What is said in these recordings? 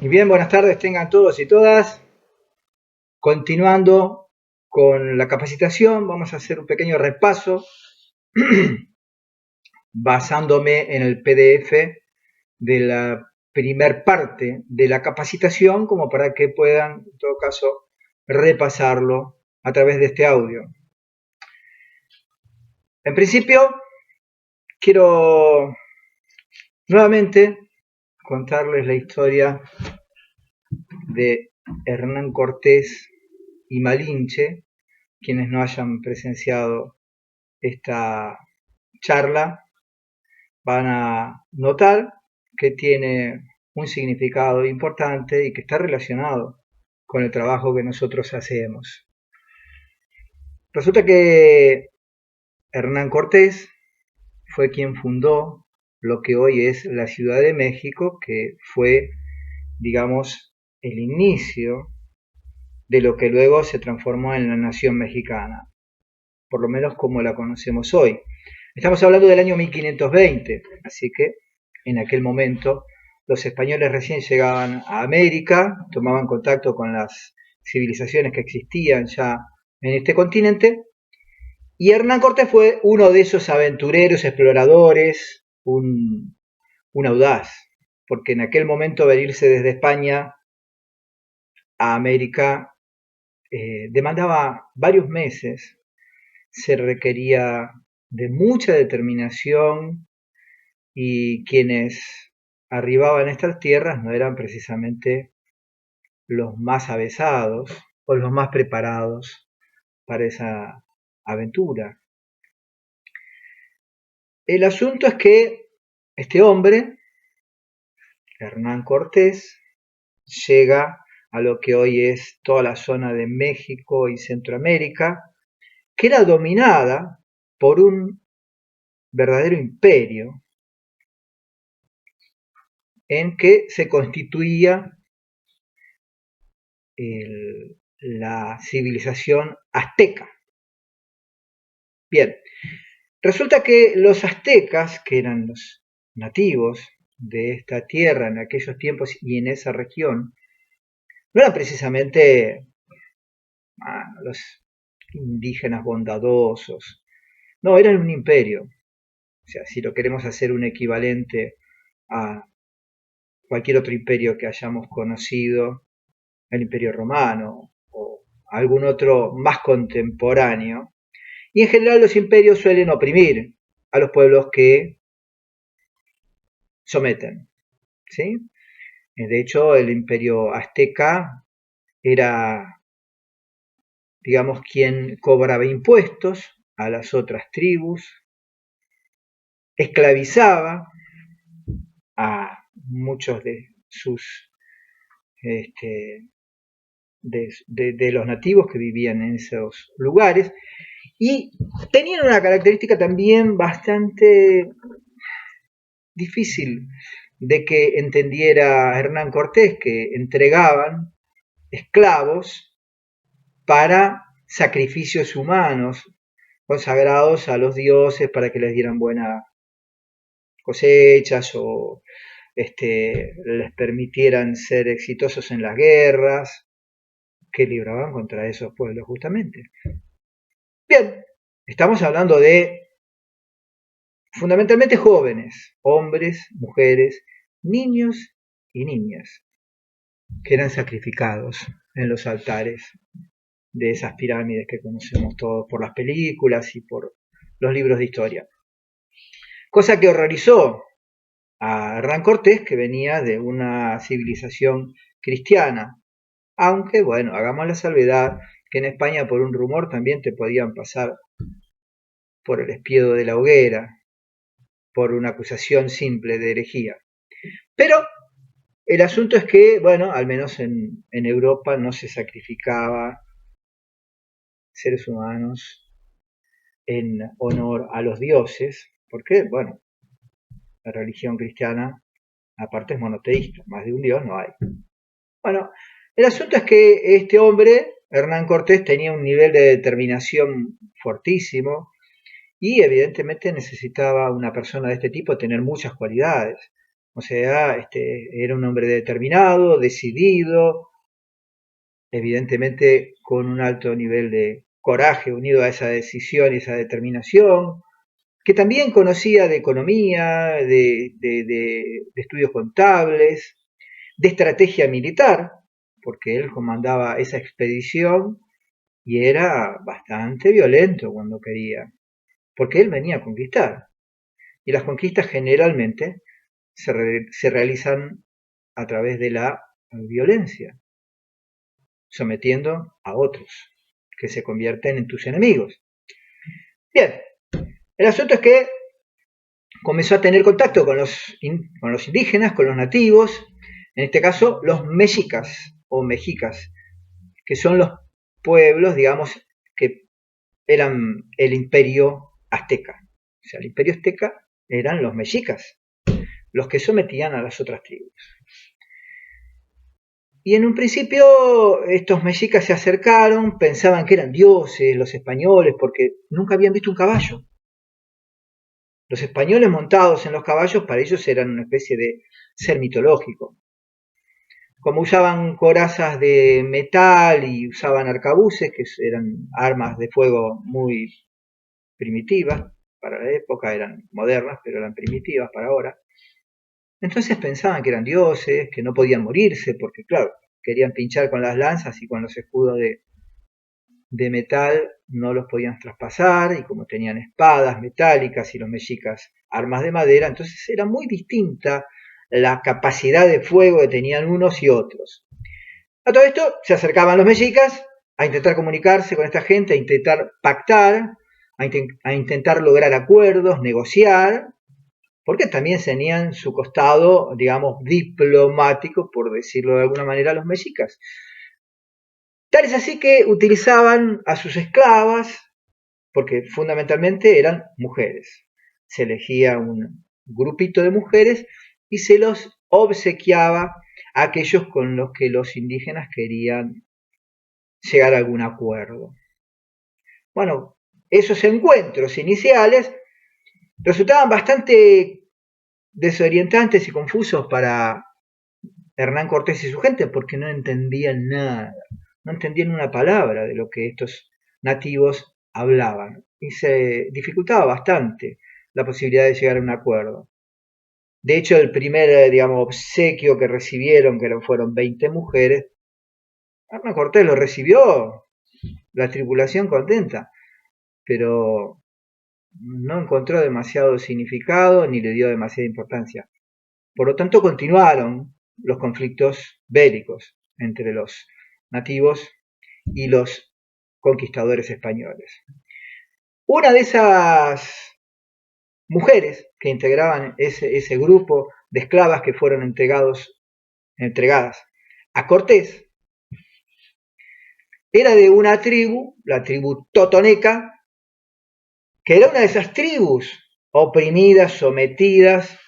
Y bien, buenas tardes tengan todos y todas. Continuando con la capacitación, vamos a hacer un pequeño repaso basándome en el PDF de la primer parte de la capacitación, como para que puedan, en todo caso, repasarlo a través de este audio. En principio, quiero nuevamente contarles la historia de Hernán Cortés y Malinche. Quienes no hayan presenciado esta charla van a notar que tiene un significado importante y que está relacionado con el trabajo que nosotros hacemos. Resulta que Hernán Cortés fue quien fundó lo que hoy es la Ciudad de México, que fue, digamos, el inicio de lo que luego se transformó en la nación mexicana, por lo menos como la conocemos hoy. Estamos hablando del año 1520, así que en aquel momento los españoles recién llegaban a América, tomaban contacto con las civilizaciones que existían ya en este continente, y Hernán Cortés fue uno de esos aventureros, exploradores, un audaz, porque en aquel momento venirse desde España a América demandaba varios meses, se requería de mucha determinación y quienes arribaban a estas tierras no eran precisamente los más avesados o los más preparados para esa aventura. El asunto es que este hombre, Hernán Cortés, llega a lo que hoy es toda la zona de México y Centroamérica, que era dominada por un verdadero imperio en que se constituía la civilización azteca. Bien, resulta que los aztecas, que eran los nativos de esta tierra en aquellos tiempos y en esa región, no eran precisamente los indígenas bondadosos, no, eran un imperio. O sea, si lo queremos hacer un equivalente a cualquier otro imperio que hayamos conocido, el Imperio Romano o algún otro más contemporáneo, y en general los imperios suelen oprimir a los pueblos que someten, ¿sí? De hecho, el imperio azteca era, digamos, quien cobraba impuestos a las otras tribus, esclavizaba a muchos de sus de los nativos que vivían en esos lugares, y tenían una característica también bastante difícil de que entendiera Hernán Cortés, que entregaban esclavos para sacrificios humanos consagrados a los dioses para que les dieran buenas cosechas o les permitieran ser exitosos en las guerras que libraban contra esos pueblos justamente. Bien, estamos hablando de fundamentalmente jóvenes, hombres, mujeres, niños y niñas, que eran sacrificados en los altares de esas pirámides que conocemos todos por las películas y por los libros de historia. Cosa que horrorizó a Hernán Cortés, que venía de una civilización cristiana. Aunque, bueno, hagamos la salvedad que en España por un rumor también te podían pasar por el espiedo de la hoguera, por una acusación simple de herejía. Pero el asunto es que, bueno, al menos en Europa no se sacrificaba seres humanos en honor a los dioses, porque, bueno, la religión cristiana aparte es monoteísta, más de un dios no hay. Bueno, el asunto es que este hombre, Hernán Cortés, tenía un nivel de determinación fortísimo y evidentemente necesitaba una persona de este tipo tener muchas cualidades. O sea, era un hombre determinado, decidido, evidentemente con un alto nivel de coraje unido a esa decisión y esa determinación, que también conocía de economía, de estudios contables, de estrategia militar, porque él comandaba esa expedición y era bastante violento cuando quería, porque él venía a conquistar. Y las conquistas generalmente se realizan a través de la violencia, sometiendo a otros, que se convierten en tus enemigos. Bien, el asunto es que comenzó a tener contacto con los indígenas, con los nativos, en este caso los mexicas o mexicas, que son los pueblos, digamos, que eran el imperio azteca. O sea, el imperio azteca eran los mexicas, los que sometían a las otras tribus. Y en un principio estos mexicas se acercaron, pensaban que eran dioses los españoles, porque nunca habían visto un caballo. Los españoles montados en los caballos para ellos eran una especie de ser mitológico. Como usaban corazas de metal y usaban arcabuces, que eran armas de fuego muy primitivas, para la época eran modernas, pero eran primitivas para ahora. Entonces pensaban que eran dioses, que no podían morirse, porque claro, querían pinchar con las lanzas y con los escudos de metal no los podían traspasar, y como tenían espadas metálicas y los mexicas armas de madera, entonces era muy distinta la capacidad de fuego que tenían unos y otros. A todo esto se acercaban los mexicas a intentar comunicarse con esta gente, a intentar pactar, a intentar lograr acuerdos, negociar, porque también tenían su costado, digamos, diplomático, por decirlo de alguna manera, los mexicas. Tal es así que utilizaban a sus esclavas, porque fundamentalmente eran mujeres. Se elegía un grupito de mujeres y se los obsequiaba a aquellos con los que los indígenas querían llegar a algún acuerdo. Bueno, esos encuentros iniciales resultaban bastante desorientantes y confusos para Hernán Cortés y su gente, porque no entendían nada, no entendían una palabra de lo que estos nativos hablaban, y se dificultaba bastante la posibilidad de llegar a un acuerdo. De hecho, el primer, digamos, obsequio que recibieron, que fueron 20 mujeres, Hernán Cortés lo recibió, la tripulación contenta, pero no encontró demasiado significado ni le dio demasiada importancia. Por lo tanto, continuaron los conflictos bélicos entre los nativos y los conquistadores españoles. Una de esas mujeres que integraban ese grupo de esclavas que fueron entregadas a Cortés era de una tribu, la tribu totoneca, que era una de esas tribus oprimidas, sometidas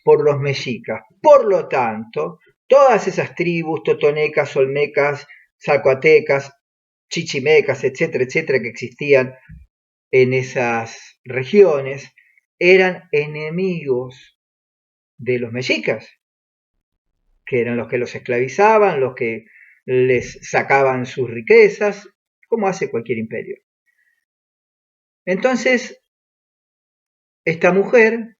por los mexicas. Por lo tanto, todas esas tribus totonecas, olmecas, zacuatecas, chichimecas, etcétera, etcétera, que existían en esas regiones, eran enemigos de los mexicas, que eran los que los esclavizaban, los que les sacaban sus riquezas, como hace cualquier imperio. Entonces, esta mujer,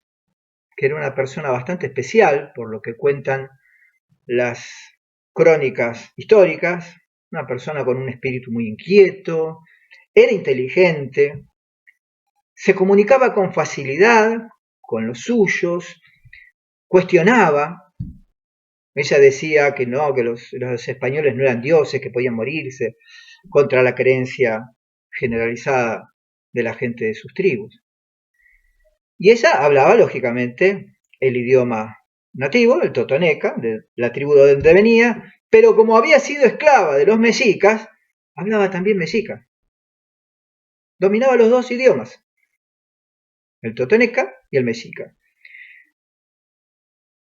que era una persona bastante especial, por lo que cuentan las crónicas históricas, una persona con un espíritu muy inquieto, era inteligente, se comunicaba con facilidad con los suyos, cuestionaba. Ella decía que no, que los españoles no eran dioses, que podían morirse, contra la creencia generalizada de la gente de sus tribus. Y ella hablaba, lógicamente, el idioma nativo, el totoneca, de la tribu de donde venía, pero como había sido esclava de los mexicas, hablaba también mexica. Dominaba los dos idiomas, el totoneca y el mexica.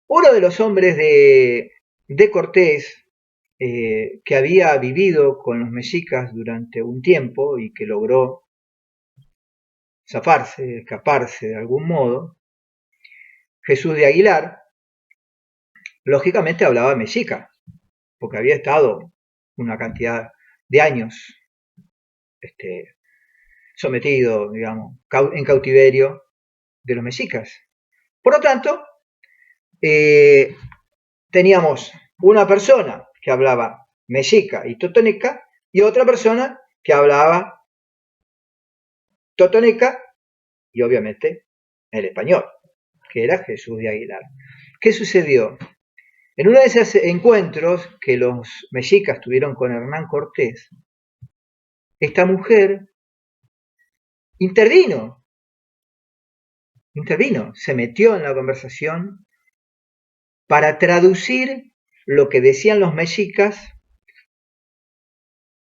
Uno de los hombres de Cortés, que había vivido con los mexicas durante un tiempo y que logró zafarse, escaparse de algún modo, Jesús de Aguilar, lógicamente hablaba mexica, porque había estado una cantidad de años sometido, digamos, en cautiverio de los mexicas. Por lo tanto, teníamos una persona que hablaba mexica y totonica y otra persona que hablaba totonica y obviamente el español, que era Jesús de Aguilar. ¿Qué sucedió? En uno de esos encuentros que los mexicas tuvieron con Hernán Cortés, esta mujer intervino, se metió en la conversación para traducir lo que decían los mexicas,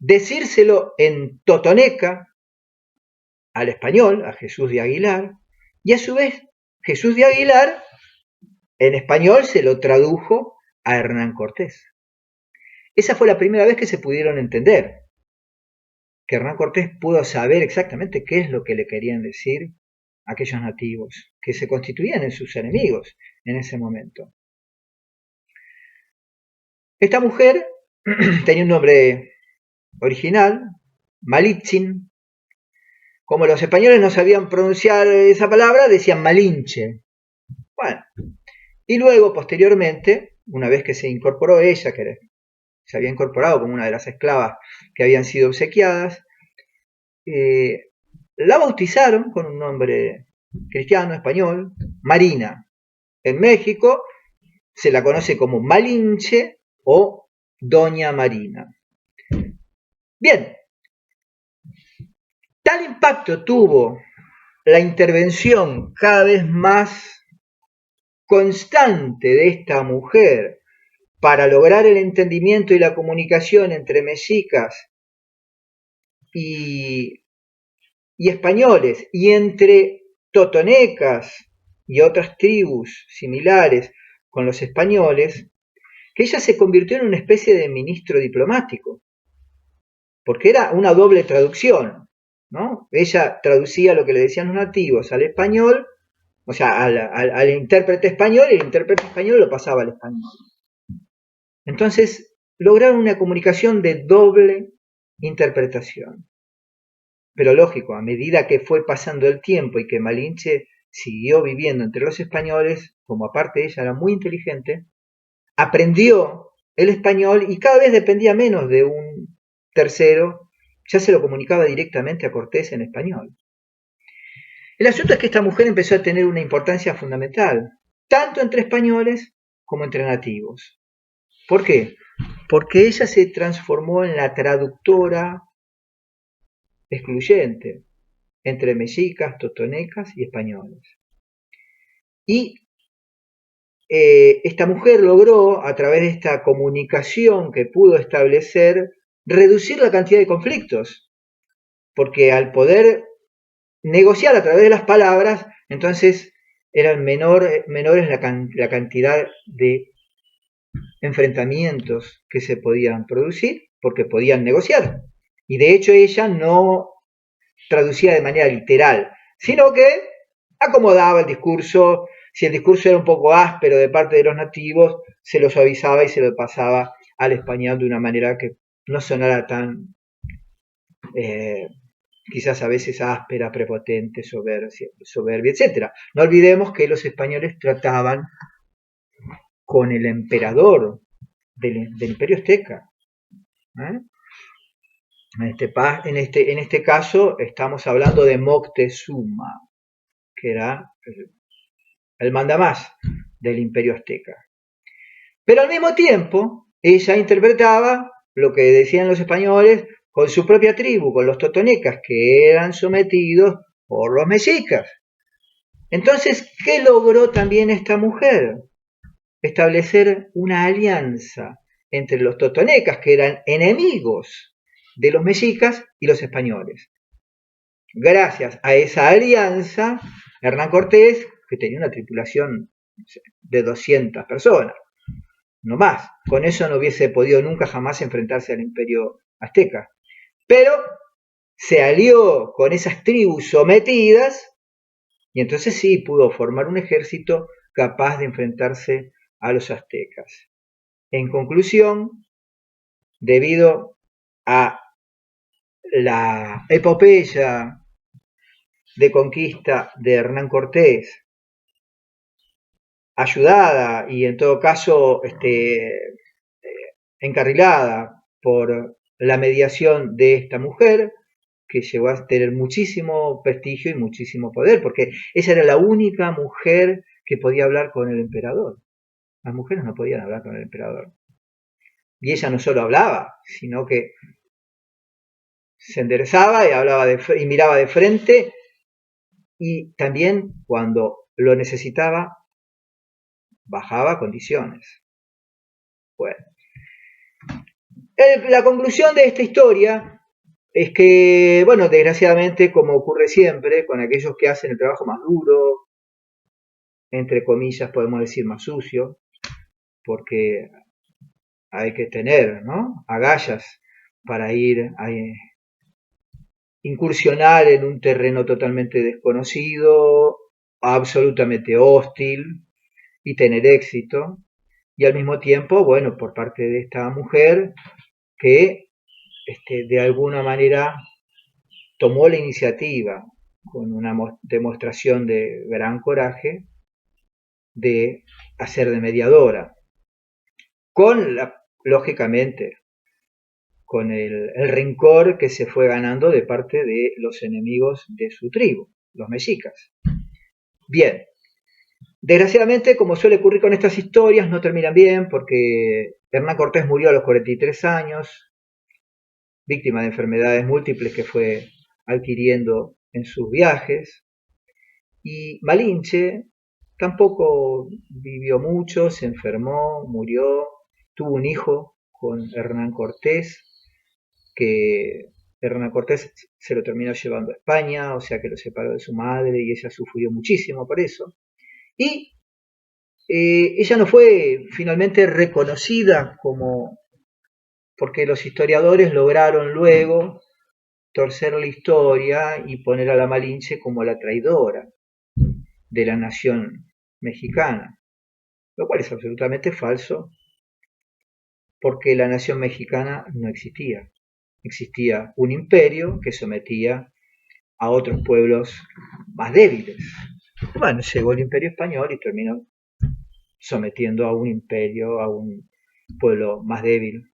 decírselo en totoneca al español, a Jesús de Aguilar, y a su vez Jesús de Aguilar en español se lo tradujo a Hernán Cortés. Esa fue la primera vez que se pudieron entender, que Hernán Cortés pudo saber exactamente qué es lo que le querían decir aquellos nativos, que se constituían en sus enemigos en ese momento. Esta mujer tenía un nombre original, Malitzin. Como los españoles no sabían pronunciar esa palabra, decían Malinche. Bueno, y luego, posteriormente, una vez que se incorporó ella, que se había incorporado como una de las esclavas que habían sido obsequiadas, la bautizaron con un nombre cristiano, español, Marina. En México se la conoce como Malinche o Doña Marina. Bien, tal impacto tuvo la intervención cada vez más constante de esta mujer para lograr el entendimiento y la comunicación entre mexicas y españoles, y entre totonecas y otras tribus similares con los españoles, que ella se convirtió en una especie de ministro diplomático, porque era una doble traducción, ¿no? Ella traducía lo que le decían los nativos al español, o sea, al intérprete español, y el intérprete español lo pasaba al español. Entonces, lograron una comunicación de doble interpretación. Pero lógico, a medida que fue pasando el tiempo y que Malinche siguió viviendo entre los españoles, como aparte ella era muy inteligente, aprendió el español y cada vez dependía menos de un tercero, ya se lo comunicaba directamente a Cortés en español. El asunto es que esta mujer empezó a tener una importancia fundamental, tanto entre españoles como entre nativos. ¿Por qué? Porque ella se transformó en la traductora excluyente entre mexicas, totonecas y españoles. Y esta mujer logró, a través de esta comunicación que pudo establecer, reducir la cantidad de conflictos, porque al poder negociar a través de las palabras, entonces eran menores la cantidad de enfrentamientos que se podían producir, porque podían negociar. Y de hecho ella no traducía de manera literal, sino que acomodaba el discurso. Si el discurso era un poco áspero de parte de los nativos, se lo suavizaba y se lo pasaba al español de una manera que no sonara tan quizás a veces áspera, prepotente, soberbia, etc. No olvidemos que los españoles trataban con el emperador del Imperio Azteca. En este caso estamos hablando de Moctezuma, que era el mandamás del Imperio Azteca. Pero al mismo tiempo, ella interpretaba lo que decían los españoles con su propia tribu, con los totonecas, que eran sometidos por los mexicas. Entonces, ¿qué logró también esta mujer? Establecer una alianza entre los totonecas, que eran enemigos de los mexicas, y los españoles. Gracias a esa alianza, Hernán Cortés, que tenía una tripulación de 200 personas, no más, con eso no hubiese podido nunca jamás enfrentarse al Imperio Azteca. Pero se alió con esas tribus sometidas y entonces sí pudo formar un ejército capaz de enfrentarse a los aztecas. En conclusión, debido a la epopeya de conquista de Hernán Cortés, ayudada y en todo caso encarrilada por la mediación de esta mujer, que llegó a tener muchísimo prestigio y muchísimo poder, porque ella era la única mujer que podía hablar con el emperador. Las mujeres no podían hablar con el emperador. Y ella no solo hablaba, sino que se enderezaba y hablaba y miraba de frente, y también cuando lo necesitaba bajaba condiciones. Bueno, la conclusión de esta historia es que, bueno, desgraciadamente, como ocurre siempre con aquellos que hacen el trabajo más duro, entre comillas podemos decir más sucio, porque hay que tener, ¿no?, agallas para ir a incursionar en un terreno totalmente desconocido, absolutamente hostil, y tener éxito. Y al mismo tiempo, bueno, por parte de esta mujer que de alguna manera tomó la iniciativa con una demostración de gran coraje de hacer de mediadora, lógicamente, con el rencor que se fue ganando de parte de los enemigos de su tribu, los mexicas. Bien, desgraciadamente, como suele ocurrir con estas historias, no terminan bien porque Hernán Cortés murió a los 43 años, víctima de enfermedades múltiples que fue adquiriendo en sus viajes, y Malinche tampoco vivió mucho, se enfermó, murió, tuvo un hijo con Hernán Cortés, que Hernán Cortés se lo terminó llevando a España, o sea que lo separó de su madre y ella sufrió muchísimo por eso. Y ella no fue finalmente reconocida como, porque los historiadores lograron luego torcer la historia y poner a la Malinche como la traidora de la nación mexicana, lo cual es absolutamente falso, porque la nación mexicana no existía. Existía un imperio que sometía a otros pueblos más débiles. Bueno, llegó el imperio español y terminó sometiendo a un imperio, a un pueblo más débil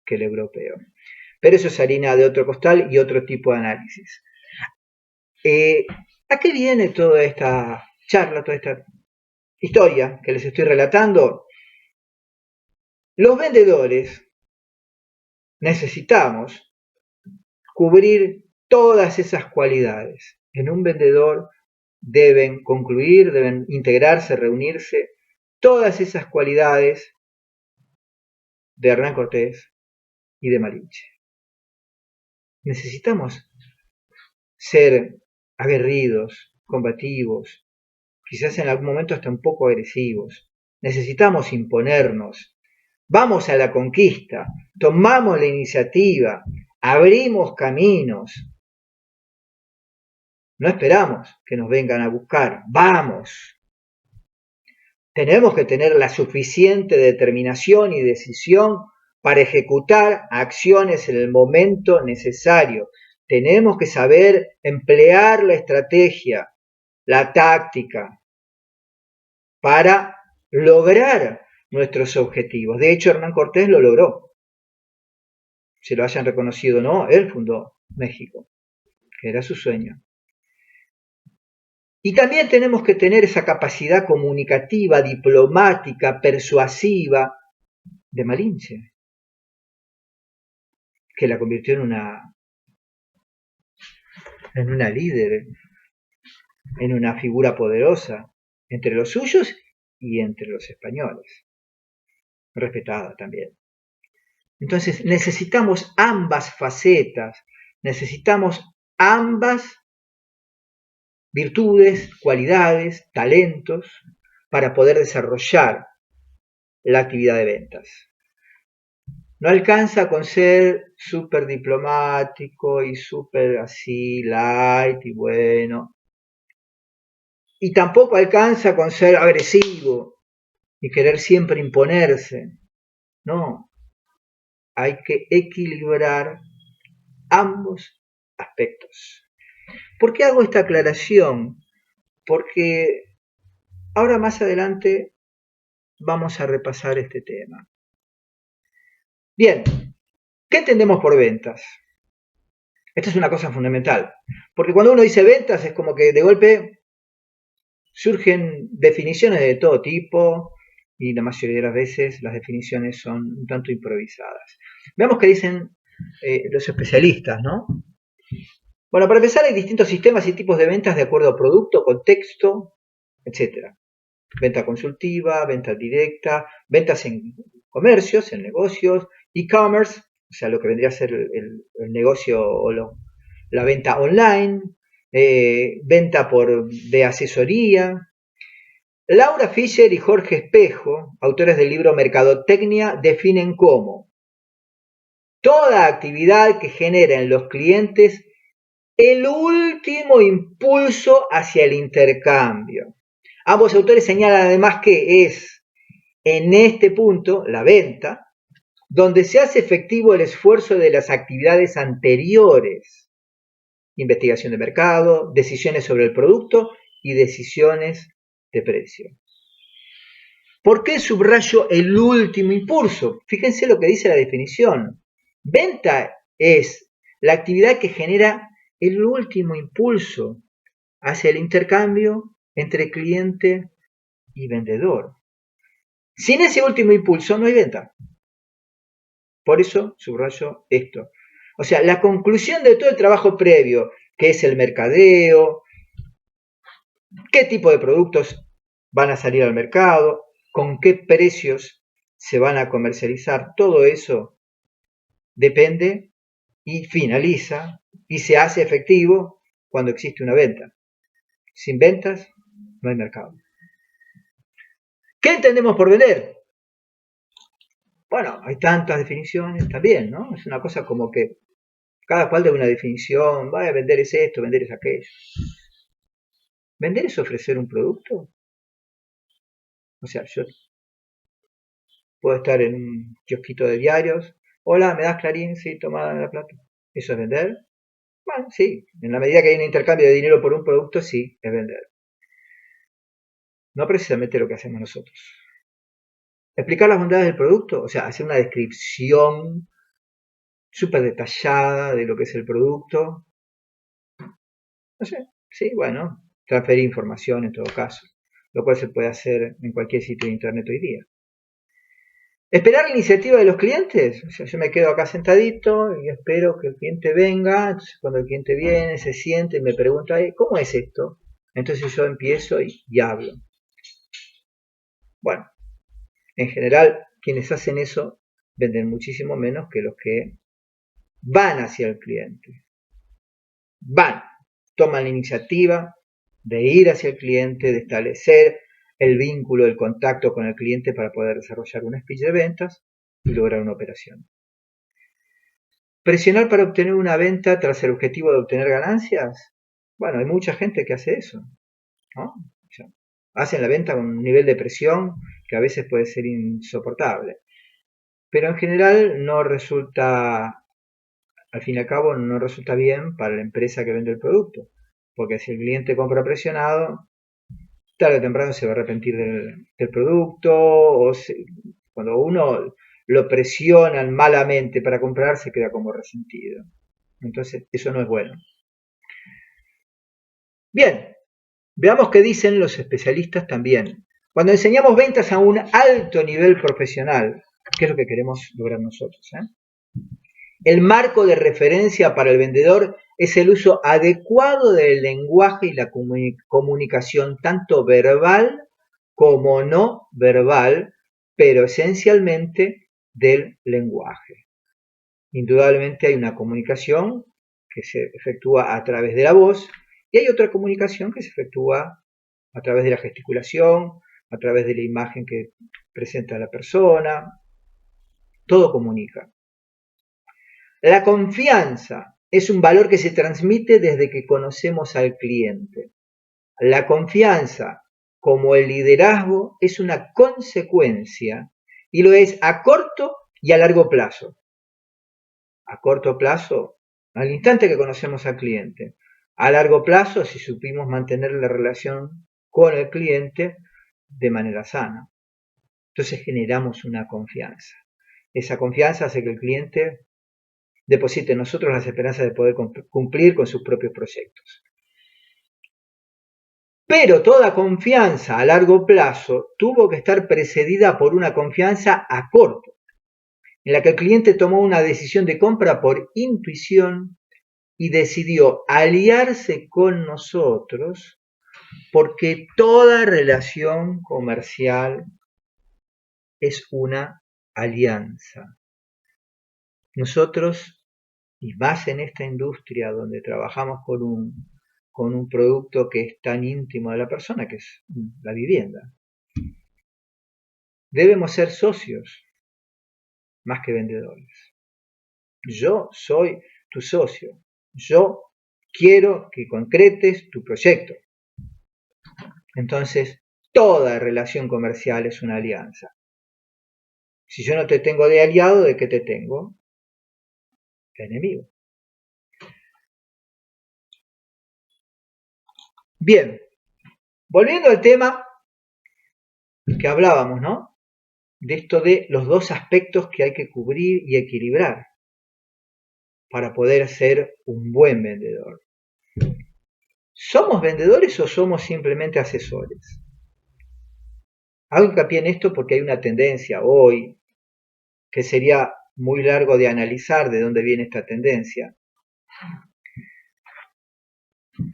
que el europeo. Pero eso es harina de otro costal y otro tipo de análisis. ¿A qué viene toda esta charla, toda esta historia que les estoy relatando? Los vendedores necesitamos cubrir todas esas cualidades. En un vendedor deben concluir, deben integrarse, reunirse todas esas cualidades de Hernán Cortés y de Malinche. Necesitamos ser aguerridos, combativos, quizás en algún momento hasta un poco agresivos. Necesitamos imponernos. Vamos a la conquista, tomamos la iniciativa, abrimos caminos. No esperamos que nos vengan a buscar, vamos. Tenemos que tener la suficiente determinación y decisión para ejecutar acciones en el momento necesario. Tenemos que saber emplear la estrategia, la táctica, para lograr nuestros objetivos. De hecho, Hernán Cortés lo logró. Se lo hayan reconocido o no, él fundó México, que era su sueño. Y también tenemos que tener esa capacidad comunicativa, diplomática, persuasiva de Malinche, que la convirtió en una líder, en una figura poderosa entre los suyos y entre los españoles, respetada también. Entonces necesitamos ambas facetas, necesitamos ambas virtudes, cualidades, talentos para poder desarrollar la actividad de ventas. No alcanza con ser súper diplomático y súper así light y bueno. Y tampoco alcanza con ser agresivo. y querer siempre imponerse. No, hay que equilibrar ambos aspectos. ¿Por qué hago esta aclaración? Porque ahora más adelante vamos a repasar este tema. Bien, ¿qué entendemos por ventas? Esta es una cosa fundamental, porque cuando uno dice ventas es como que de golpe surgen definiciones de todo tipo y la mayoría de las veces las definiciones son un tanto improvisadas. Veamos qué dicen los especialistas, ¿no? Bueno, para empezar hay distintos sistemas y tipos de ventas de acuerdo a producto, contexto, etc. Venta consultiva, venta directa, ventas en comercios, en negocios, e-commerce, o sea, lo que vendría a ser el negocio o la venta online, venta de asesoría. Laura Fischer y Jorge Espejo, autores del libro Mercadotecnia, definen como toda actividad que genera en los clientes el último impulso hacia el intercambio. Ambos autores señalan además que es en este punto, la venta, donde se hace efectivo el esfuerzo de las actividades anteriores, investigación de mercado, decisiones sobre el producto y decisiones de precio. ¿Por qué subrayo el último impulso? Fíjense lo que dice la definición. Venta es la actividad que genera el último impulso hacia el intercambio entre cliente y vendedor. Sin ese último impulso no hay venta. Por eso subrayo esto. O sea, la conclusión de todo el trabajo previo, que es el mercadeo, qué tipo de productos van a salir al mercado, con qué precios se van a comercializar, todo eso depende y finaliza y se hace efectivo cuando existe una venta. Sin ventas no hay mercado. ¿Qué entendemos por vender? Bueno, hay tantas definiciones también, ¿no? Es una cosa como que cada cual da una definición, vaya, vender es esto, vender es aquello. ¿Vender es ofrecer un producto? O sea, yo puedo estar en un kiosquito de diarios, hola, ¿me das Clarín? Sí, toma la plata. ¿Eso es vender? Bueno, sí, en la medida que hay un intercambio de dinero por un producto, sí, es vender. No precisamente lo que hacemos nosotros. Explicar las bondades del producto, o sea, hacer una descripción súper detallada de lo que es el producto. No sé, sí, bueno, transferir información en todo caso, lo cual se puede hacer en cualquier sitio de internet hoy día. Esperar la iniciativa de los clientes, o sea, yo me quedo acá sentadito y espero que el cliente venga, entonces cuando el cliente viene, se siente y me pregunta, ¿cómo es esto? Entonces yo empiezo y hablo. Bueno, en general, quienes hacen eso venden muchísimo menos que los que van hacia el cliente. Van, toman la iniciativa de ir hacia el cliente, de establecer el vínculo, el contacto con el cliente para poder desarrollar un speech de ventas y lograr una operación. Presionar para obtener una venta tras el objetivo de obtener ganancias. Bueno, hay mucha gente que hace eso, ¿no? O sea, hacen la venta con un nivel de presión que a veces puede ser insoportable. Pero en general no resulta, al fin y al cabo, no resulta bien para la empresa que vende el producto. Porque si el cliente compra presionado, tarde o temprano se va a arrepentir del producto, cuando uno lo presionan malamente para comprar, se queda como resentido. Entonces, eso no es bueno. Bien, veamos qué dicen los especialistas también. Cuando enseñamos ventas a un alto nivel profesional, ¿qué es lo que queremos lograr nosotros? El marco de referencia para el vendedor es el uso adecuado del lenguaje y la comunicación tanto verbal como no verbal, pero esencialmente del lenguaje. Indudablemente hay una comunicación que se efectúa a través de la voz y hay otra comunicación que se efectúa a través de la gesticulación, a través de la imagen que presenta la persona. Todo comunica. La confianza es un valor que se transmite desde que conocemos al cliente. La confianza como el liderazgo es una consecuencia y lo es a corto y a largo plazo. A corto plazo, al instante que conocemos al cliente. A largo plazo, si supimos mantener la relación con el cliente de manera sana. Entonces generamos una confianza. Esa confianza hace que el cliente deposite en nosotros las esperanzas de poder cumplir con sus propios proyectos. Pero toda confianza a largo plazo tuvo que estar precedida por una confianza a corto, en la que el cliente tomó una decisión de compra por intuición y decidió aliarse con nosotros porque toda relación comercial es una alianza. Nosotros, y más en esta industria donde trabajamos con un producto que es tan íntimo de la persona, que es la vivienda, debemos ser socios más que vendedores. Yo soy tu socio. Yo quiero que concretes tu proyecto. Entonces, toda relación comercial es una alianza. Si yo no te tengo de aliado, ¿de qué te tengo? De enemigo. Bien, volviendo al tema que hablábamos, ¿no? De esto de los dos aspectos que hay que cubrir y equilibrar para poder ser un buen vendedor. ¿Somos vendedores o somos simplemente asesores? Hago hincapié en esto porque hay una tendencia hoy que sería muy largo de analizar de dónde viene esta tendencia,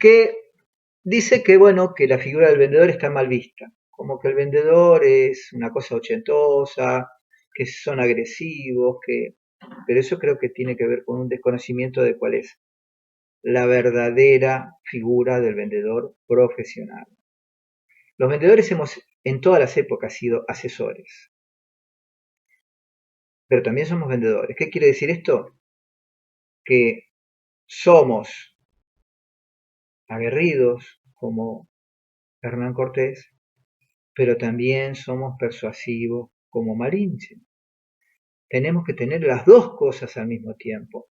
que dice que, bueno, que la figura del vendedor está mal vista, como que el vendedor es una cosa ochentosa, que son agresivos, pero eso creo que tiene que ver con un desconocimiento de cuál es la verdadera figura del vendedor profesional. Los vendedores hemos en todas las épocas sido asesores, pero también somos vendedores. ¿Qué quiere decir esto? Que somos aguerridos como Hernán Cortés, pero también somos persuasivos como Malinche. Tenemos que tener las dos cosas al mismo tiempo.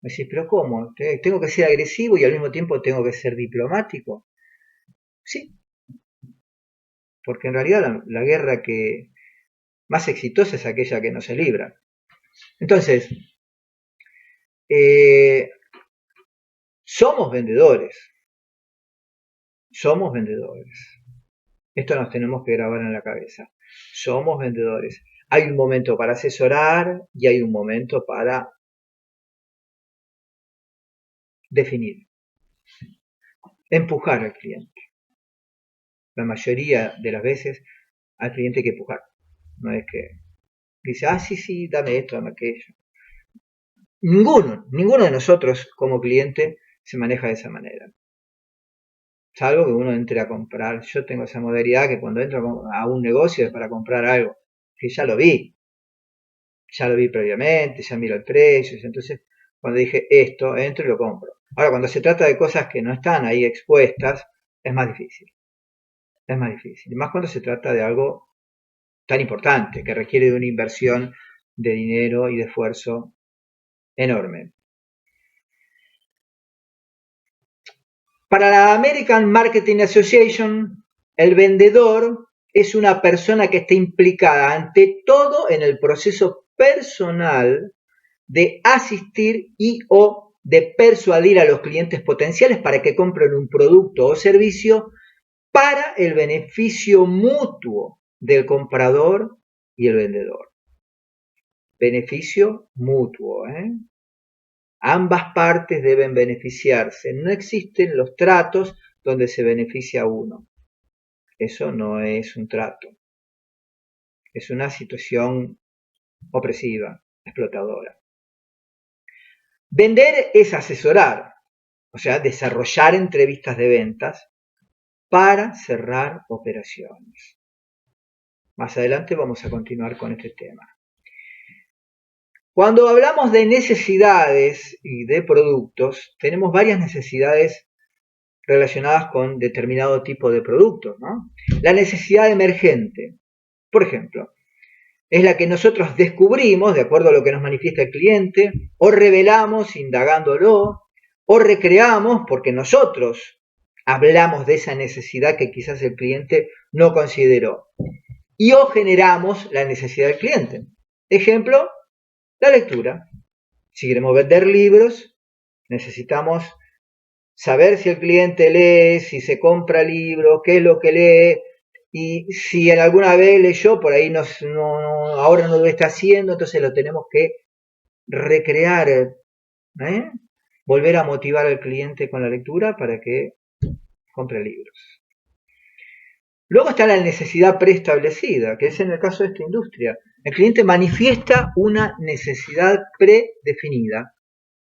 Me decís, pero ¿cómo? ¿Tengo que ser agresivo y al mismo tiempo tengo que ser diplomático? Sí, porque en realidad la guerra que más exitosa es aquella que no se libra. Entonces, somos vendedores. Somos vendedores. Esto nos tenemos que grabar en la cabeza. Somos vendedores. Hay un momento para asesorar y hay un momento para definir. Empujar al cliente. La mayoría de las veces al cliente hay que empujar. No es que dice, sí, dame esto, dame aquello. Ninguno de nosotros como cliente se maneja de esa manera. Salvo que uno entre a comprar. Yo tengo esa modalidad que cuando entro a un negocio es para comprar algo, que ya lo vi previamente, ya miro el precio, entonces cuando dije esto, entro y lo compro. Ahora, cuando se trata de cosas que no están ahí expuestas, es más difícil. Es más difícil. Y más cuando se trata de algo tan importante, que requiere de una inversión de dinero y de esfuerzo enorme. Para la American Marketing Association, el vendedor es una persona que está implicada ante todo en el proceso personal de asistir y o de persuadir a los clientes potenciales para que compren un producto o servicio para el beneficio mutuo del comprador y el vendedor. Beneficio mutuo, ¿eh? Ambas partes deben beneficiarse. No existen los tratos donde se beneficia uno. Eso no es un trato. Es una situación opresiva, explotadora. Vender es asesorar, o sea, desarrollar entrevistas de ventas para cerrar operaciones. Más adelante vamos a continuar con este tema. Cuando hablamos de necesidades y de productos, tenemos varias necesidades relacionadas con determinado tipo de productos, ¿no? La necesidad emergente, por ejemplo, es la que nosotros descubrimos de acuerdo a lo que nos manifiesta el cliente, o revelamos indagándolo, o recreamos porque nosotros hablamos de esa necesidad que quizás el cliente no consideró, y o generamos la necesidad del cliente. Ejemplo, la lectura. Si queremos vender libros, necesitamos saber si el cliente lee, si se compra libros, qué es lo que lee, y si en alguna vez leyó, por ahí ahora no lo está haciendo, entonces lo tenemos que recrear, volver a motivar al cliente con la lectura para que compre libros. Luego está la necesidad preestablecida, que es en el caso de esta industria. El cliente manifiesta una necesidad predefinida,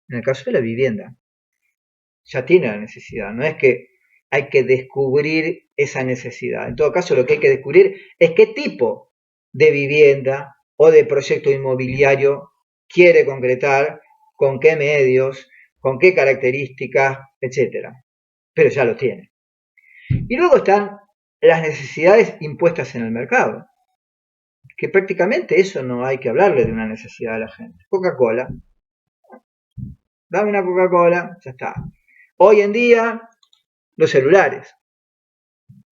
en el caso de la vivienda. Ya tiene la necesidad, no es que hay que descubrir esa necesidad. En todo caso, lo que hay que descubrir es qué tipo de vivienda o de proyecto inmobiliario quiere concretar, con qué medios, con qué características, etc. Pero ya lo tiene. Y luego están las necesidades impuestas en el mercado, que prácticamente eso no hay que hablarle de una necesidad a la gente. Coca-Cola, dame una Coca-Cola, ya está. Hoy en día, los celulares.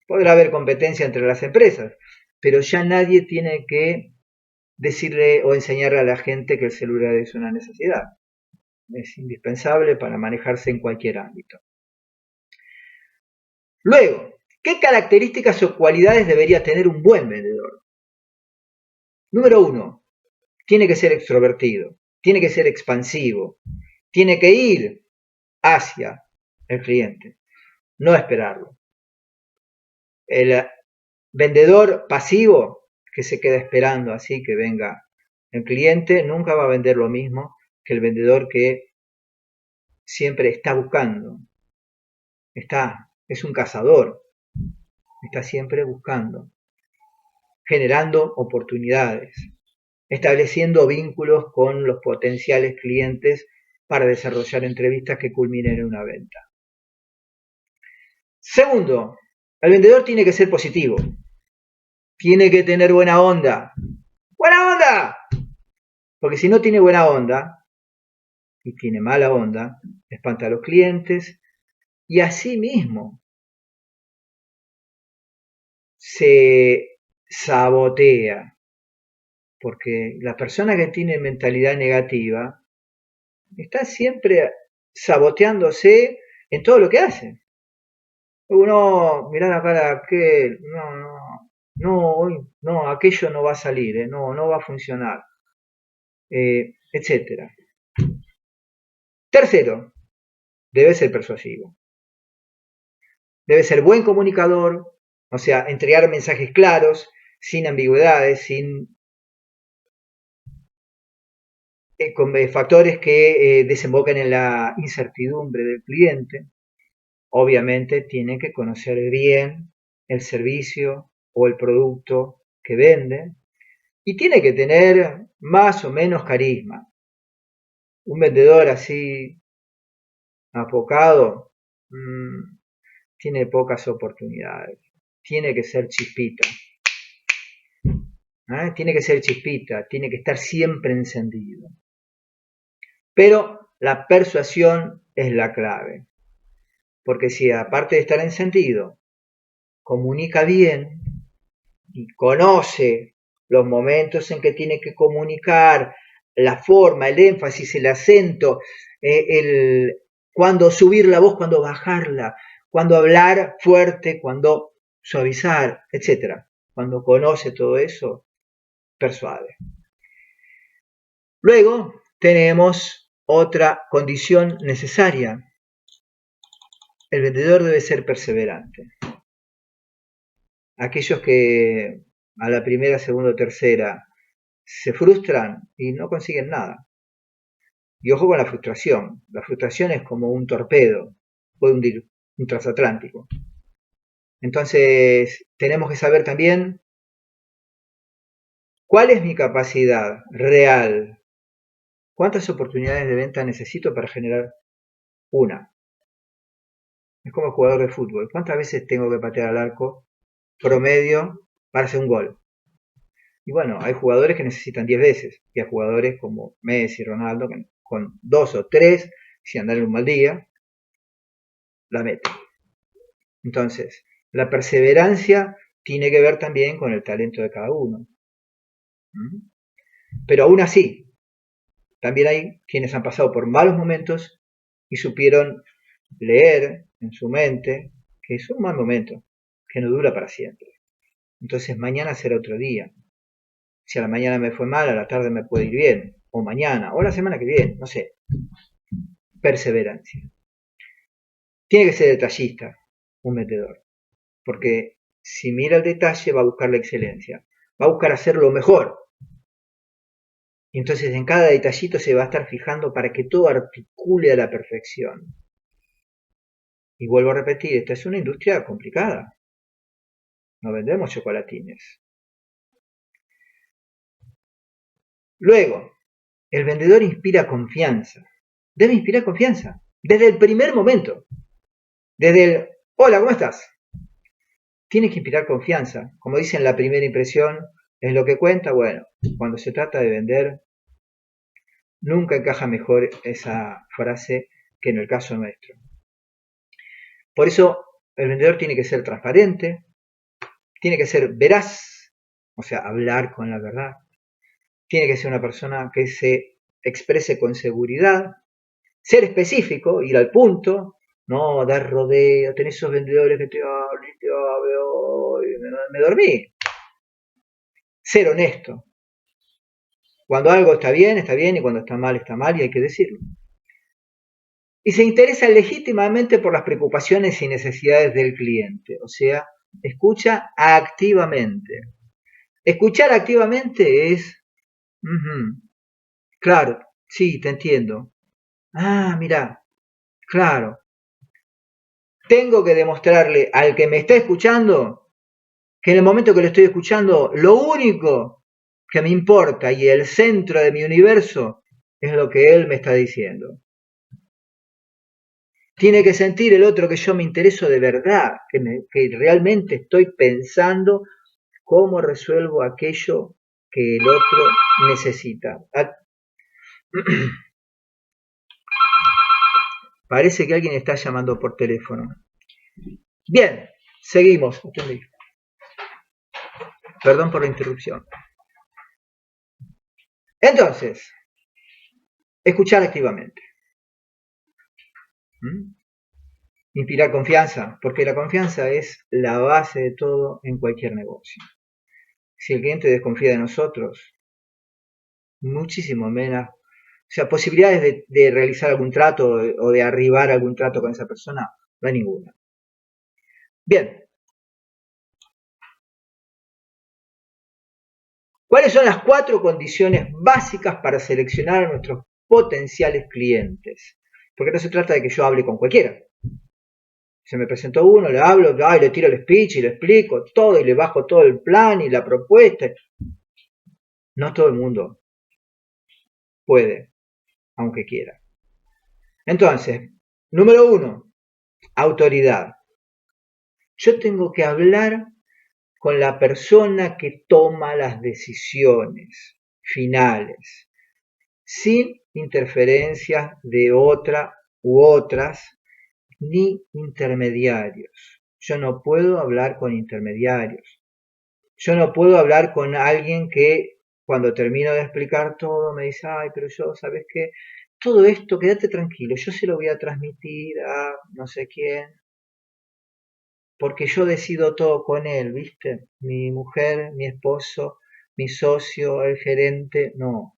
Podrá haber competencia entre las empresas, pero ya nadie tiene que decirle o enseñarle a la gente que el celular es una necesidad. Es indispensable para manejarse en cualquier ámbito. Luego, ¿qué características o cualidades debería tener un buen vendedor? Número 1, tiene que ser extrovertido, tiene que ser expansivo, tiene que ir hacia el cliente, no esperarlo. El vendedor pasivo que se queda esperando así que venga el cliente nunca va a vender lo mismo que el vendedor que siempre está buscando, es un cazador, está siempre buscando, generando oportunidades, estableciendo vínculos con los potenciales clientes para desarrollar entrevistas que culminen en una venta. Segundo, el vendedor tiene que ser positivo, tiene que tener buena onda. ¡Buena onda! Porque si no tiene buena onda y tiene mala onda, espanta a los clientes y así mismo se sabotea. Porque la persona que tiene mentalidad negativa está siempre saboteándose en todo lo que hace. Uno, mirá la cara de aquel, no, aquello no va a salir, no va a funcionar, etc. Tercero, debe ser persuasivo. Debe ser buen comunicador, o sea, entregar mensajes claros, sin ambigüedades, sin con factores que desembocan en la incertidumbre del cliente. Obviamente tiene que conocer bien el servicio o el producto que vende y tiene que tener más o menos carisma. Un vendedor así apocado tiene pocas oportunidades. Tiene que ser chispita. Tiene que ser chispita, tiene que estar siempre encendido. Pero la persuasión es la clave. Porque si aparte de estar encendido, comunica bien y conoce los momentos en que tiene que comunicar, la forma, el énfasis, el acento, cuándo subir la voz, cuándo bajarla, cuándo hablar fuerte, cuándo suavizar, etc. Cuando conoce todo eso, persuade. Luego tenemos otra condición necesaria. El vendedor debe ser perseverante. Aquellos que a la primera, segunda o tercera se frustran y no consiguen nada. Y ojo con la frustración. La frustración es como un torpedo, puede hundir un transatlántico. Entonces, tenemos que saber también cuál es mi capacidad real. ¿Cuántas oportunidades de venta necesito para generar una? Es como jugador de fútbol. ¿Cuántas veces tengo que patear al arco promedio para hacer un gol? Y bueno, hay jugadores que necesitan 10 veces. Y hay jugadores como Messi, Ronaldo, que con 2 o 3, si andan en un mal día, la meten. Entonces, la perseverancia tiene que ver también con el talento de cada uno. Pero aún así, también hay quienes han pasado por malos momentos y supieron leer en su mente que es un mal momento, que no dura para siempre. Entonces mañana será otro día. Si a la mañana me fue mal, a la tarde me puede ir bien. O mañana, o la semana que viene, no sé. Perseverancia. Tiene que ser detallista, un metedor. Porque si mira el detalle va a buscar la excelencia. Va a buscar hacerlo mejor. Y entonces en cada detallito se va a estar fijando para que todo articule a la perfección. Y vuelvo a repetir, esta es una industria complicada. No vendemos chocolatines. Luego, el vendedor inspira confianza. Debe inspirar confianza. Desde el primer momento. Desde el, hola, ¿cómo estás? Tiene que inspirar confianza. Como dicen, la primera impresión es lo que cuenta. Bueno, cuando se trata de vender, nunca encaja mejor esa frase que en el caso nuestro. Por eso, el vendedor tiene que ser transparente, tiene que ser veraz, o sea, hablar con la verdad. Tiene que ser una persona que se exprese con seguridad, ser específico, ir al punto, no dar rodeo, tener esos vendedores que te hablan, me dormí. Ser honesto. Cuando algo está bien, y cuando está mal, y hay que decirlo. Y se interesa legítimamente por las preocupaciones y necesidades del cliente, o sea, escucha activamente. Escuchar activamente es, claro, sí, te entiendo. Ah, mira, claro. Tengo que demostrarle al que me está escuchando que en el momento que lo estoy escuchando, lo único que me importa y el centro de mi universo es lo que él me está diciendo. Tiene que sentir el otro que yo me intereso de verdad, que realmente estoy pensando cómo resuelvo aquello que el otro necesita. Parece que alguien está llamando por teléfono. Bien, seguimos. Perdón por la interrupción. Entonces, escuchar activamente. Inspirar confianza, porque la confianza es la base de todo en cualquier negocio. Si el cliente desconfía de nosotros, muchísimo menos, o sea, posibilidades de realizar algún trato o de arribar algún trato con esa persona, no hay ninguna. Bien. ¿Cuáles son las 4 condiciones básicas para seleccionar a nuestros potenciales clientes? Porque no se trata de que yo hable con cualquiera. Se me presentó uno, le hablo, y le tiro el speech y le explico todo y le bajo todo el plan y la propuesta. No todo el mundo puede, aunque quiera. Entonces, número 1, autoridad. Yo tengo que hablar con la persona que toma las decisiones finales, sin interferencias de otra u otras, ni intermediarios. Yo no puedo hablar con intermediarios. Yo no puedo hablar con alguien que cuando termino de explicar todo me dice, ay, pero yo, ¿sabes qué? Todo esto, quédate tranquilo, yo se lo voy a transmitir a no sé quién, porque yo decido todo con él, ¿viste? Mi mujer, mi esposo, mi socio, el gerente, no.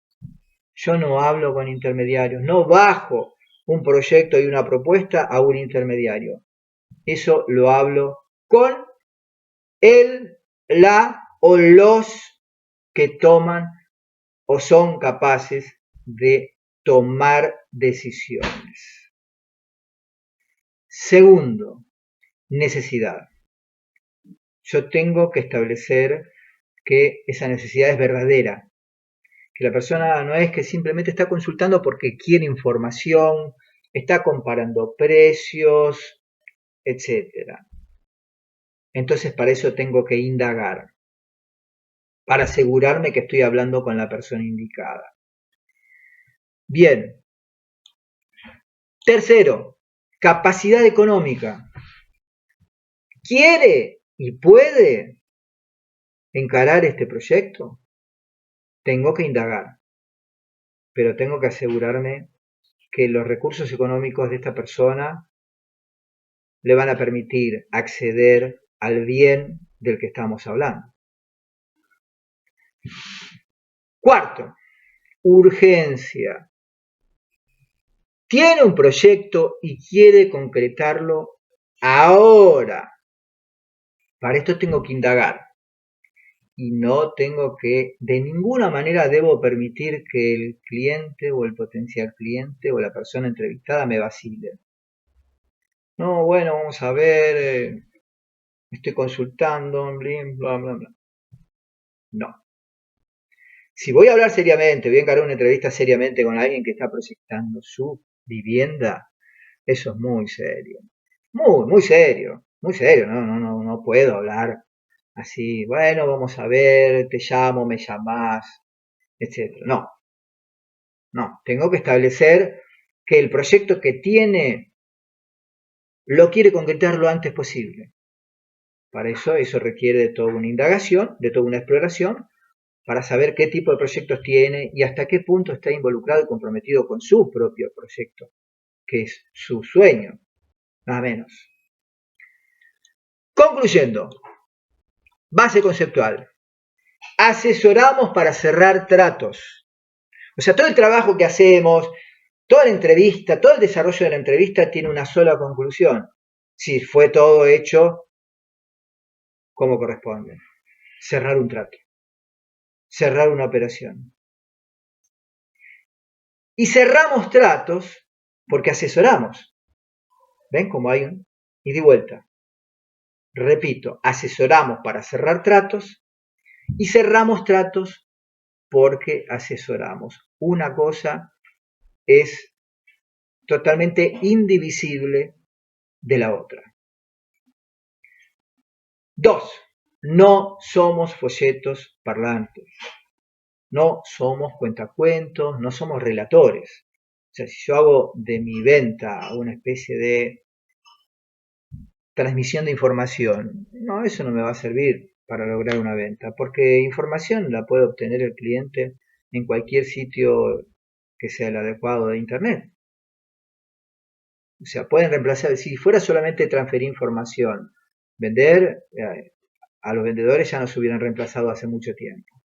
Yo no hablo con intermediarios, no bajo un proyecto y una propuesta a un intermediario. Eso lo hablo con él, la o los que toman o son capaces de tomar decisiones. Segundo, necesidad. Yo tengo que establecer que esa necesidad es verdadera, que la persona no es que simplemente está consultando porque quiere información, está comparando precios, etc. Entonces para eso tengo que indagar, para asegurarme que estoy hablando con la persona indicada. Bien. Tercero, capacidad económica. ¿Quiere y puede encarar este proyecto? Tengo que indagar, pero tengo que asegurarme que los recursos económicos de esta persona le van a permitir acceder al bien del que estamos hablando. Cuarto, urgencia. Tiene un proyecto y quiere concretarlo ahora. Para esto tengo que indagar. Y no tengo que, de ninguna manera debo permitir que el cliente o el potencial cliente o la persona entrevistada me vacile. No, bueno, vamos a ver, estoy consultando, bla, bla, bla. No. Si voy a hablar seriamente, voy a encarar una entrevista seriamente con alguien que está proyectando su vivienda, eso es muy serio. Muy serio. Muy serio, no puedo hablar así, bueno, vamos a ver, te llamo, me llamás, etc. No, tengo que establecer que el proyecto que tiene lo quiere concretar lo antes posible. Para eso requiere de toda una indagación, de toda una exploración, para saber qué tipo de proyectos tiene y hasta qué punto está involucrado y comprometido con su propio proyecto, que es su sueño, nada menos. Concluyendo, base conceptual. Asesoramos para cerrar tratos. O sea, todo el trabajo que hacemos, toda la entrevista, todo el desarrollo de la entrevista tiene una sola conclusión. Si fue todo hecho como corresponde. Cerrar un trato. Cerrar una operación. Y cerramos tratos porque asesoramos. ¿Ven cómo hay un ida y vuelta? Repito, asesoramos para cerrar tratos y cerramos tratos porque asesoramos. Una cosa es totalmente indivisible de la otra. 2. No somos folletos parlantes. No somos cuentacuentos, no somos relatores. O sea, si yo hago de mi venta una especie de transmisión de información, no, eso no me va a servir para lograr una venta, porque información la puede obtener el cliente en cualquier sitio que sea el adecuado de Internet. O sea, pueden reemplazar, si fuera solamente transferir información, vender, a los vendedores ya nos hubieran reemplazado hace mucho tiempo.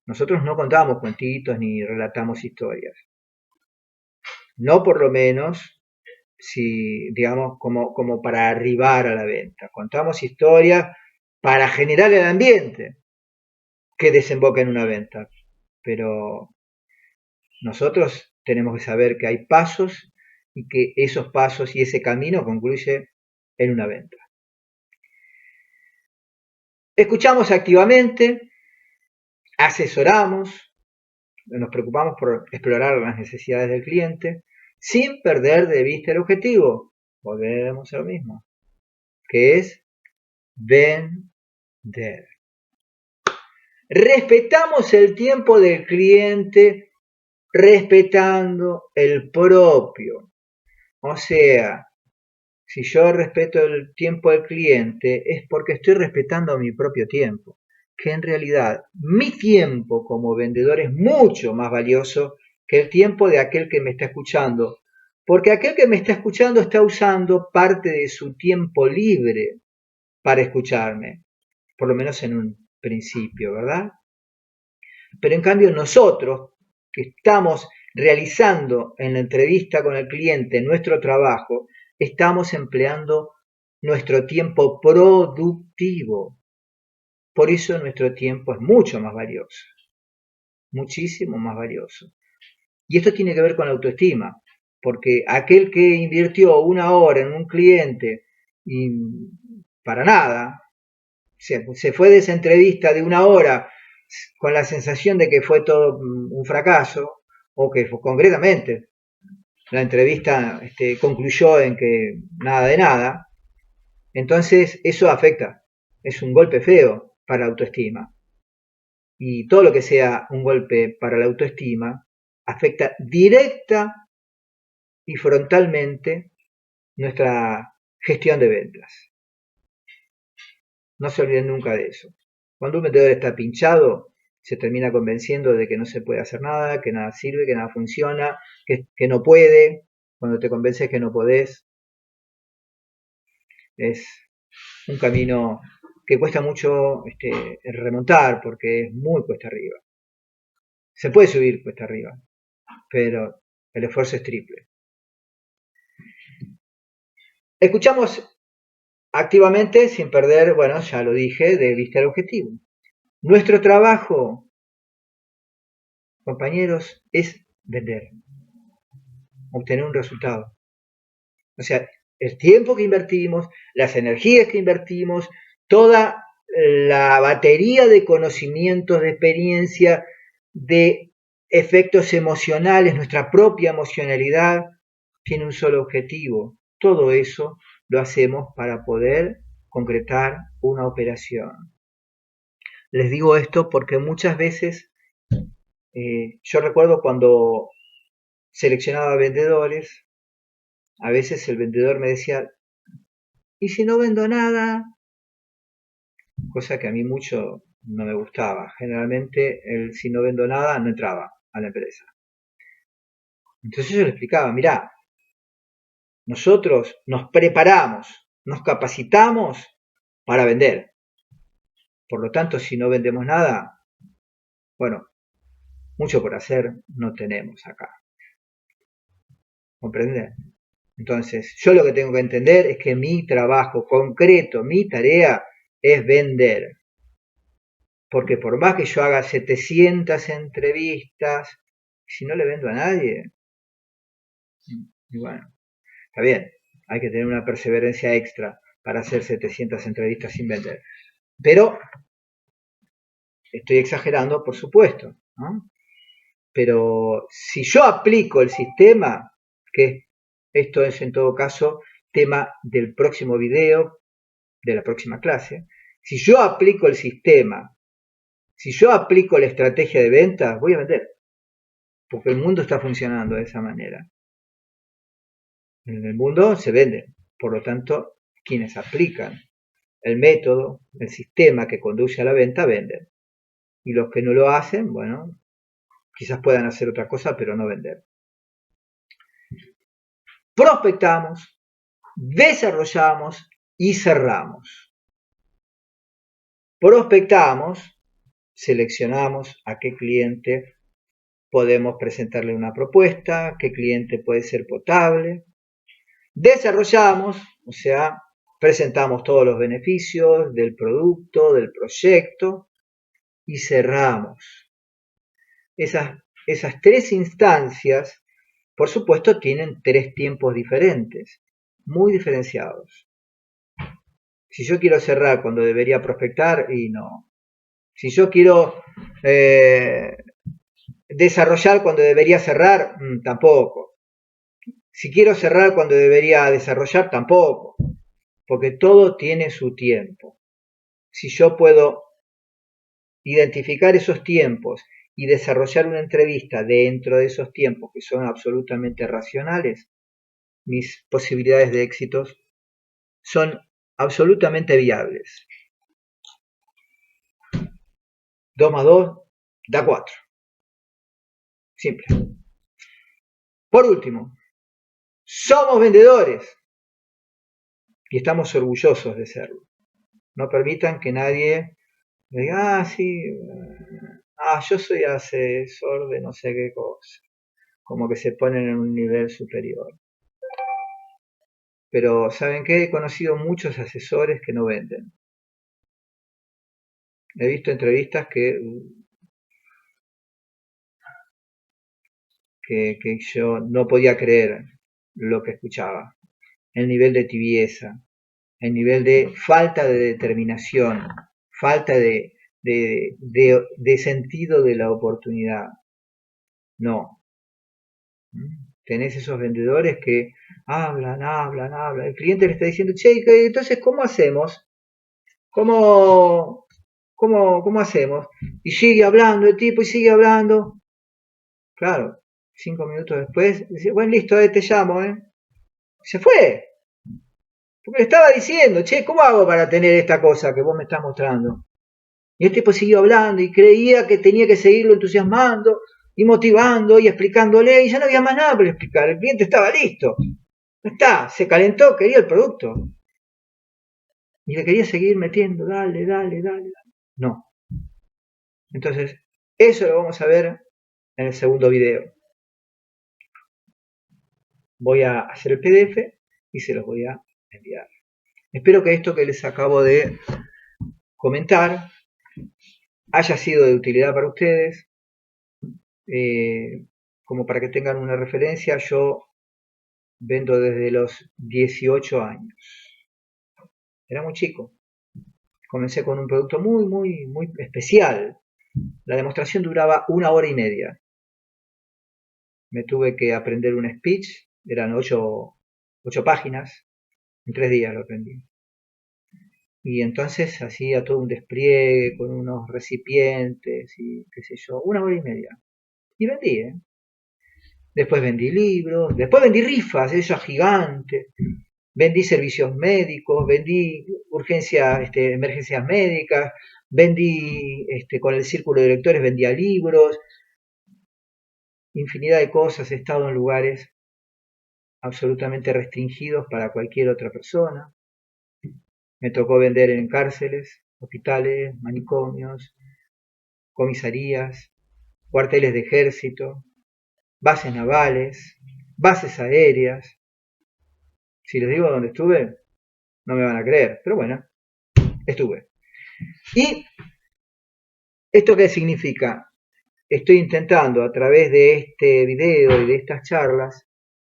Nosotros no contábamos cuentitos ni relatamos historias. No por lo menos, si, digamos, como para arribar a la venta. Contamos historias para generar el ambiente que desemboca en una venta. Pero nosotros tenemos que saber que hay pasos y que esos pasos y ese camino concluye en una venta. Escuchamos activamente, asesoramos, nos preocupamos por explorar las necesidades del cliente sin perder de vista el objetivo. Volvemos a lo mismo, que es vender. Respetamos el tiempo del cliente respetando el propio. O sea, si yo respeto el tiempo del cliente es porque estoy respetando mi propio tiempo, que en realidad mi tiempo como vendedor es mucho más valioso que el tiempo de aquel que me está escuchando, porque aquel que me está escuchando está usando parte de su tiempo libre para escucharme, por lo menos en un principio, ¿verdad? Pero en cambio nosotros, que estamos realizando en la entrevista con el cliente nuestro trabajo, estamos empleando nuestro tiempo productivo. Por eso nuestro tiempo es mucho más valioso, muchísimo más valioso. Y esto tiene que ver con la autoestima, porque aquel que invirtió una hora en un cliente y para nada, se fue de esa entrevista de una hora con la sensación de que fue todo un fracaso, o que concretamente la entrevista concluyó en que nada de nada, Entonces eso afecta, es un golpe feo para la autoestima. Y todo lo que sea un golpe para la autoestima afecta directa y frontalmente nuestra gestión de ventas. No se olviden nunca de eso. Cuando un vendedor está pinchado, se termina convenciendo de que no se puede hacer nada, que nada sirve, que nada funciona, que no puede. Cuando te convences que no podés, es un camino que cuesta mucho remontar porque es muy cuesta arriba. Se puede subir cuesta arriba, pero el esfuerzo es triple. Escuchamos activamente sin perder, bueno, ya lo dije, de vista el objetivo. Nuestro trabajo, compañeros, es vender, obtener un resultado. O sea, el tiempo que invertimos, las energías que invertimos, toda la batería de conocimientos, de experiencia, de efectos emocionales, nuestra propia emocionalidad, tiene un solo objetivo. Todo eso lo hacemos para poder concretar una operación. Les digo esto porque muchas veces, yo recuerdo cuando seleccionaba vendedores, a veces el vendedor me decía, ¿y si no vendo nada? Cosa que a mí mucho no me gustaba. Generalmente el si no vendo nada no entraba a la empresa. Entonces yo le explicaba, mirá, nosotros nos preparamos, nos capacitamos para vender. Por lo tanto, si no vendemos nada, bueno, mucho por hacer no tenemos acá. ¿Comprende? Entonces, yo lo que tengo que entender es que mi trabajo concreto, mi tarea es vender. Porque por más que yo haga 700 entrevistas, si no le vendo a nadie, y bueno, está bien, hay que tener una perseverancia extra para hacer 700 entrevistas sin vender. Pero estoy exagerando, por supuesto, ¿no? Pero si yo aplico el sistema, que esto es en todo caso tema del próximo video, de la próxima clase, si yo aplico el sistema, si yo aplico la estrategia de ventas, voy a vender, porque el mundo está funcionando de esa manera. En el mundo se vende, por lo tanto, quienes aplican el método, el sistema que conduce a la venta, venden. Y los que no lo hacen, bueno, quizás puedan hacer otra cosa, pero no vender. Prospectamos, desarrollamos y cerramos. Prospectamos, seleccionamos a qué cliente podemos presentarle una propuesta, qué cliente puede ser potable. Desarrollamos, o sea, presentamos todos los beneficios del producto, del proyecto y cerramos. Esas tres instancias, por supuesto, tienen tres tiempos diferentes, muy diferenciados. Si yo quiero cerrar cuando debería prospectar, y no. Si yo quiero desarrollar cuando debería cerrar, tampoco. Si quiero cerrar cuando debería desarrollar, tampoco. Porque todo tiene su tiempo. Si yo puedo identificar esos tiempos y desarrollar una entrevista dentro de esos tiempos que son absolutamente racionales, mis posibilidades de éxitos son absolutamente viables. 2 más 2 da 4. Simple. Por último, somos vendedores y estamos orgullosos de serlo. No permitan que nadie diga, sí, yo soy asesor de no sé qué cosa. Como que se ponen en un nivel superior. Pero, ¿saben qué? He conocido muchos asesores que no venden. He visto entrevistas que yo no podía creer lo que escuchaba. El nivel de tibieza, el nivel de falta de determinación, falta de sentido de la oportunidad. No. Tenés esos vendedores que hablan. El cliente le está diciendo, che, entonces, ¿cómo hacemos? ¿Cómo hacemos? Y sigue hablando el tipo y sigue hablando. Claro, 5 minutos después, dice, bueno, listo, te llamo, Se fue. Porque le estaba diciendo, che, ¿cómo hago para tener esta cosa que vos me estás mostrando? Y el tipo siguió hablando y creía que tenía que seguirlo entusiasmando y motivando y explicándole, y ya no había más nada para explicar. El cliente estaba listo. Está, se calentó, quería el producto. Y le quería seguir metiendo, dale. No. Entonces, eso lo vamos a ver en el segundo video. Voy a hacer el PDF y se los voy a enviar. Espero que esto que les acabo de comentar haya sido de utilidad para ustedes. Como para que tengan una referencia, yo vendo desde los 18 años. Era muy chico. Comencé con un producto muy especial. La demostración duraba 1 hora y media. Me tuve que aprender un speech, eran 8 páginas, en 3 días lo aprendí. Y entonces hacía todo un despliegue con unos recipientes y qué sé yo, 1 hora y media. Y vendí, Después vendí libros, después vendí rifas, esas gigantes. Vendí servicios médicos, vendí emergencias médicas, vendí con el círculo de lectores, vendía libros, infinidad de cosas. He estado en lugares absolutamente restringidos para cualquier otra persona. Me tocó vender en cárceles, hospitales, manicomios, comisarías, cuarteles de ejército, bases navales, bases aéreas. Si les digo dónde estuve, no me van a creer, pero bueno, estuve. ¿Y esto qué significa? Estoy intentando a través de este video y de estas charlas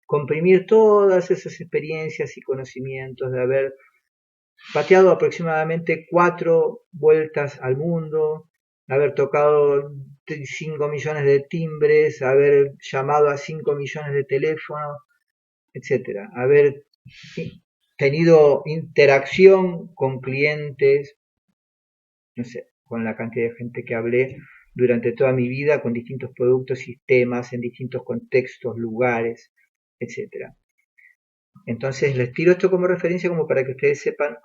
comprimir todas esas experiencias y conocimientos de haber pateado aproximadamente 4 vueltas al mundo, haber tocado 5 millones de timbres, haber llamado a 5 millones de teléfonos, etcétera, haber tenido interacción con clientes, no sé, con la cantidad de gente que hablé durante toda mi vida con distintos productos, sistemas, en distintos contextos, lugares, etcétera. Entonces les tiro esto como referencia como para que ustedes sepan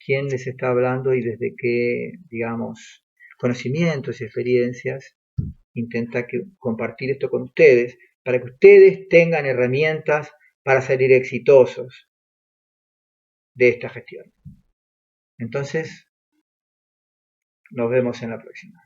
quién les está hablando y desde qué, digamos, conocimientos y experiencias intenta compartir esto con ustedes, para que ustedes tengan herramientas para salir exitosos de esta gestión. Entonces, nos vemos en la próxima.